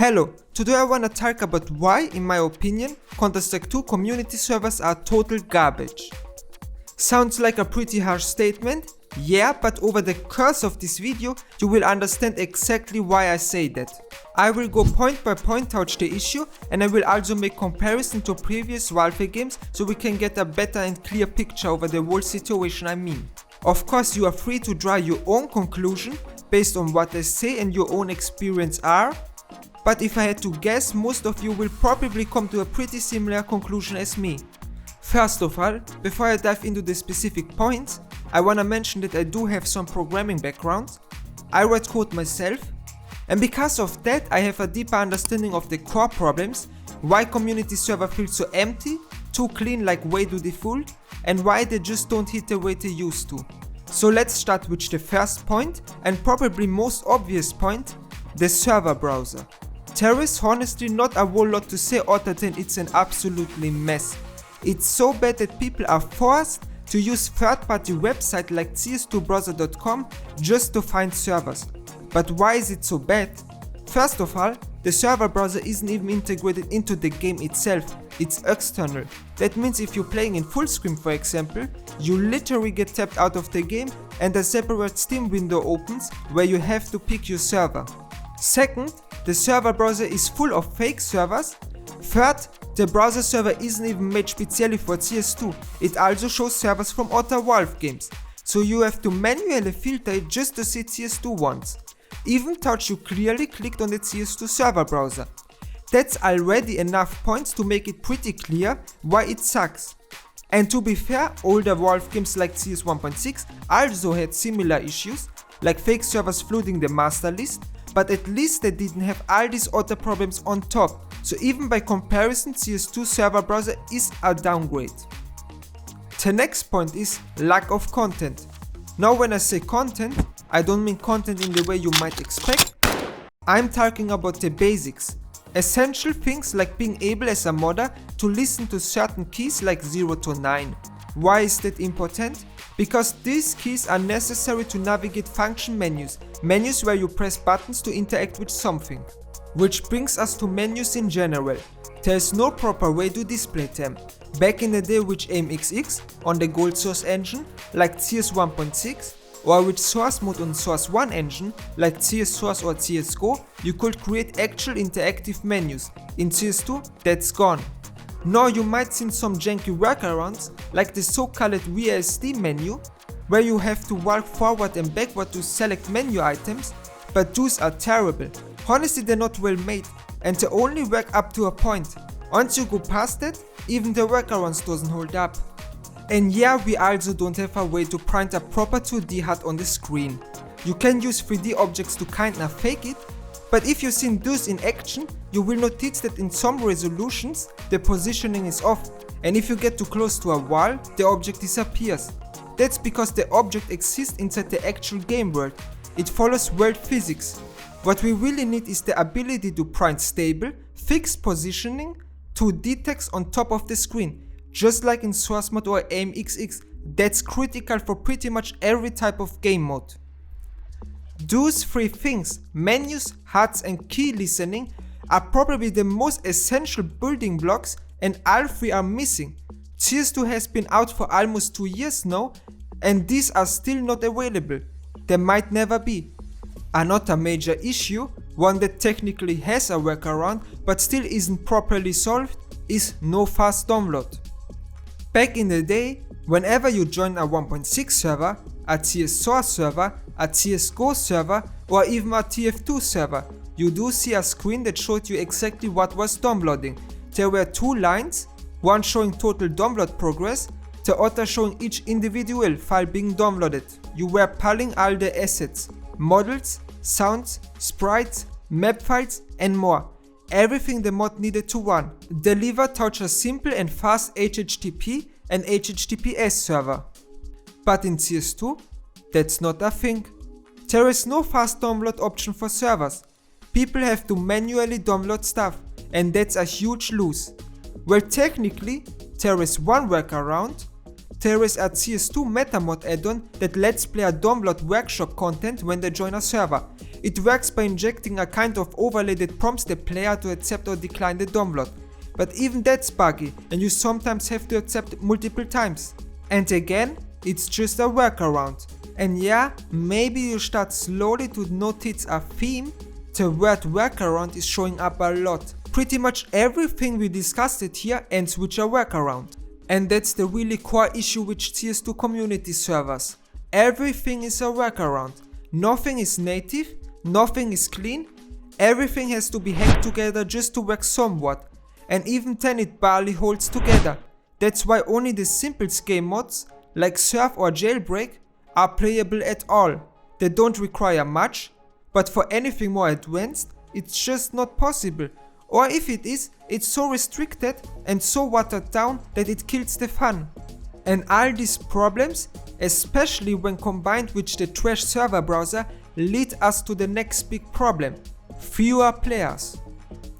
Hello, today I wanna talk about why, in my opinion, Counter-Strike 2 community servers are total garbage. Sounds like a pretty harsh statement? Yeah, but over the course of this video, you will understand exactly why I say that. I will go point by point touch the issue, and I will also make comparison to previous Valve games so we can get a better and clear picture over the whole situation I mean. Of course, you are free to draw your own conclusion based on what I say and your own experience are, but if I had to guess, most of you will probably come to a pretty similar conclusion as me. First of all, before I dive into the specific points, I wanna mention that I do have some programming background. I write code myself, and because of that I have a deeper understanding of the core problems, why community server feels so empty, too clean like way too default, and why they just don't hit the way they used to. So let's start with the first point, and probably most obvious point, the server browser. There is honestly not a whole lot to say other than it's an absolutely mess. It's so bad that people are forced to use third-party websites like CS2browser.com just to find servers. But why is it so bad? First of all, the server browser isn't even integrated into the game itself, it's external. That means if you're playing in full screen, for example, you literally get tapped out of the game and a separate Steam window opens where you have to pick your server. Second, the server browser is full of fake servers. Third, the browser server isn't even made specially for CS2, it also shows servers from other Valve games, so you have to manually filter it just to see CS2 ones, even though you clearly clicked on the CS2 server browser. That's already enough points to make it pretty clear why it sucks. And to be fair, older Valve games like CS 1.6 also had similar issues, like fake servers flooding the master list, but at least they didn't have all these other problems on top, so even by comparison CS2 server browser is a downgrade. The next point is lack of content. Now when I say content, I don't mean content in the way you might expect, I'm talking about the basics. Essential things like being able as a modder to listen to certain keys like 0 to 9. Why is that important? Because these keys are necessary to navigate function menus where you press buttons to interact with something. Which brings us to menus in general. There is no proper way to display them. Back in the day with aimxx on the gold source engine like CS 1.6, or with source mode on source 1 engine like CS Source or CSGO, you could create actual interactive menus. In CS2, that's gone. Now you might see some janky workarounds like the so-called VLSD menu, where you have to walk forward and backward to select menu items, but those are terrible. Honestly, they're not well made, and they only work up to a point. Once you go past that, even the workarounds doesn't hold up. And yeah, we also don't have a way to print a proper 2D HUD on the screen. You can use 3D objects to kinda fake it, but if you've seen those in action, you will notice that in some resolutions, the positioning is off, and if you get too close to a wall, the object disappears. That's because the object exists inside the actual game world. It follows world physics. What we really need is the ability to print stable, fixed positioning, 2D text on top of the screen, just like in source mode or aimxx. That's critical for pretty much every type of game mode. Those three things, menus, HUDs and key listening, are probably the most essential building blocks, and all three are missing. CS2 has been out for almost 2 years now, and these are still not available. They might never be. Another major issue, one that technically has a workaround but still isn't properly solved, is no fast download. Back in the day, whenever you join a 1.6 server, a CS Source server, a CSGO server, or even a TF2 server, you do see a screen that showed you exactly what was downloading. There were two lines, one showing total download progress, the other showing each individual file being downloaded. You were pulling all the assets, models, sounds, sprites, map files and more. Everything the mod needed to run. Deliver touch a simple and fast HTTP and HTTPS server. But in CS2, that's not a thing. There is no fast download option for servers. People have to manually download stuff, and that's a huge lose. Well, technically, there is one workaround. There is a CS2 MetaMod add-on that lets player download workshop content when they join a server. It works by injecting a kind of overlay that prompts the player to accept or decline the download. But even that's buggy, and you sometimes have to accept multiple times. And again, it's just a workaround. And yeah, maybe you start slowly to notice a theme. The word workaround is showing up a lot. Pretty much everything we discussed here ends with a workaround. And that's the really core issue with CS2 community servers. Everything is a workaround. Nothing is native, nothing is clean, everything has to be hacked together just to work somewhat. And even then it barely holds together. That's why only the simplest game mods, like Surf or Jailbreak, are playable at all. They don't require much, but for anything more advanced, it's just not possible. Or if it is, it's so restricted and so watered down that it kills the fun. And all these problems, especially when combined with the trash server browser, lead us to the next big problem: fewer players.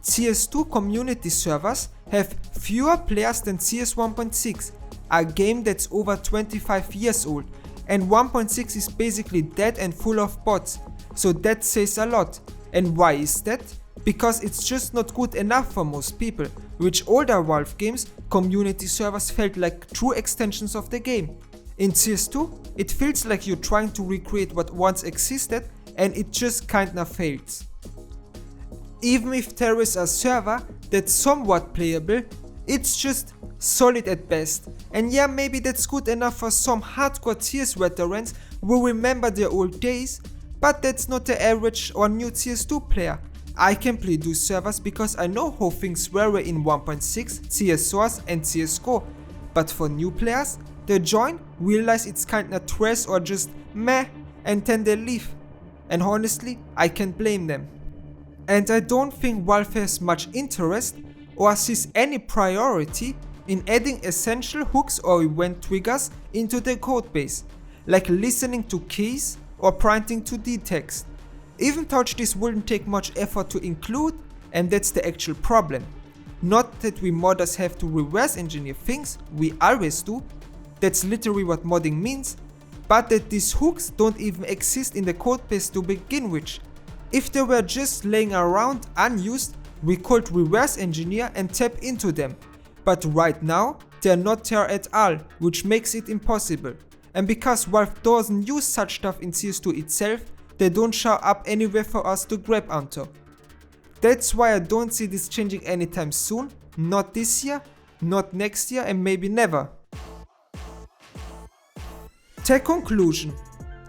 CS2 community servers have fewer players than CS 1.6, a game that's over 25 years old, and 1.6 is basically dead and full of bots, so that says a lot. And why is that? Because it's just not good enough for most people. With older Valve games, community servers felt like true extensions of the game. In CS2, it feels like you're trying to recreate what once existed, and it just kinda fails. Even if there is a server that's somewhat playable, it's just solid at best. And yeah, maybe that's good enough for some hardcore CS veterans who remember their old days, but that's not the average or new CS2 player. I can play those servers because I know how things were in 1.6, CS Source and CSGO, but for new players, they join, realize it's kinda trash or just meh, and then they leave. And honestly, I can't blame them. And I don't think Valve has much interest or sees any priority in adding essential hooks or event triggers into the codebase, like listening to keys or pointing to the text. Even though this wouldn't take much effort to include, and that's the actual problem. Not that we modders have to reverse engineer things, we always do, that's literally what modding means, but that these hooks don't even exist in the codebase to begin with. If they were just laying around unused, we could reverse engineer and tap into them. But right now, they're not there at all, which makes it impossible. And because Valve doesn't use such stuff in CS2 itself, they don't show up anywhere for us to grab onto. That's why I don't see this changing anytime soon, not this year, not next year, and maybe never. The conclusion: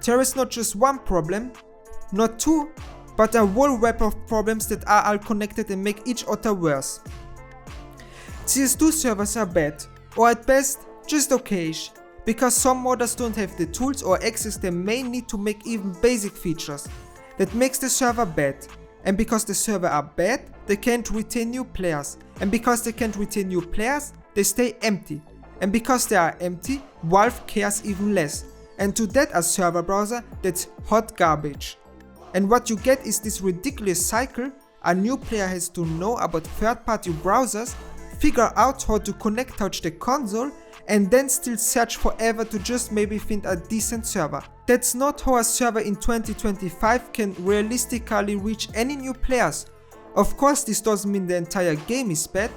there is not just one problem, not two, but a whole web of problems that are all connected and make each other worse. CS2 servers are bad, or at best, just okayish, because some modders don't have the tools or access they may need to make even basic features. That makes the server bad. And because the server are bad, they can't retain new players. And because they can't retain new players, they stay empty. And because they are empty, Valve cares even less. And to that, a server browser that's hot garbage. And what you get is this ridiculous cycle: a new player has to know about third-party browsers, figure out how to connect to the console, and then still search forever to just maybe find a decent server. That's not how a server in 2025 can realistically reach any new players. Of course, this doesn't mean the entire game is bad,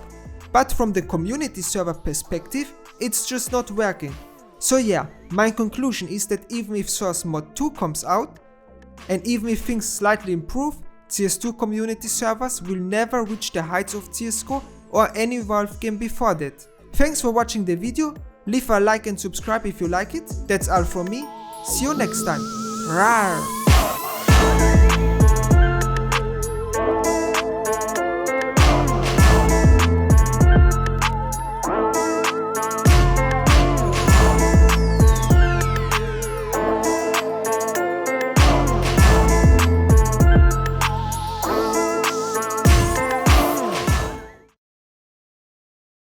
but from the community server perspective, it's just not working. So yeah, my conclusion is that even if Source Mod 2 comes out, and even if things slightly improve, CS2 community servers will never reach the heights of CSGO or any Valve game before that. Thanks for watching the video, leave a like and subscribe if you like it. That's all from me, see you next time. Rawr.